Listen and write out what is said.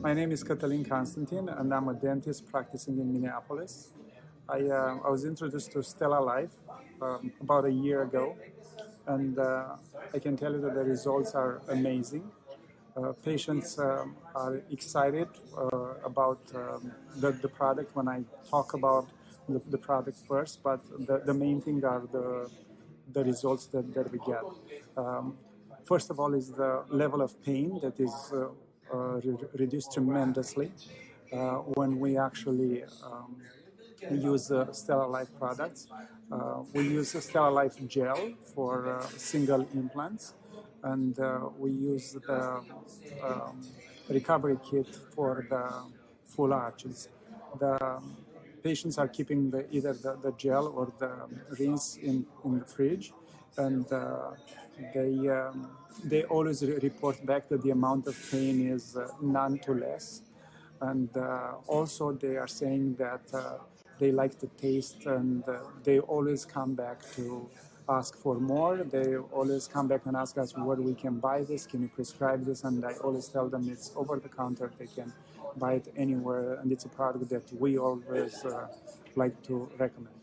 My name is Catalin Constantin, and I'm a dentist practicing in Minneapolis. I was introduced to StellaLife about a year ago, and I can tell you that the results are amazing. Patients are excited about the product when I talk about the product first, but the main thing are the results that we get. First of all is the level of pain that is reduced tremendously when we actually use StellaLife products. We use StellaLife gel for single implants, and we use the recovery kit for the full arches. The patients are keeping either the gel or the rinse in the fridge, and they always report back that the amount of pain is none to less. And also they are saying that they like the taste, and they always come back to ask for more. They always come back and ask us where we can buy this, can you prescribe this? And I always tell them it's over the counter, they can buy it anywhere, and it's a product that we always like to recommend.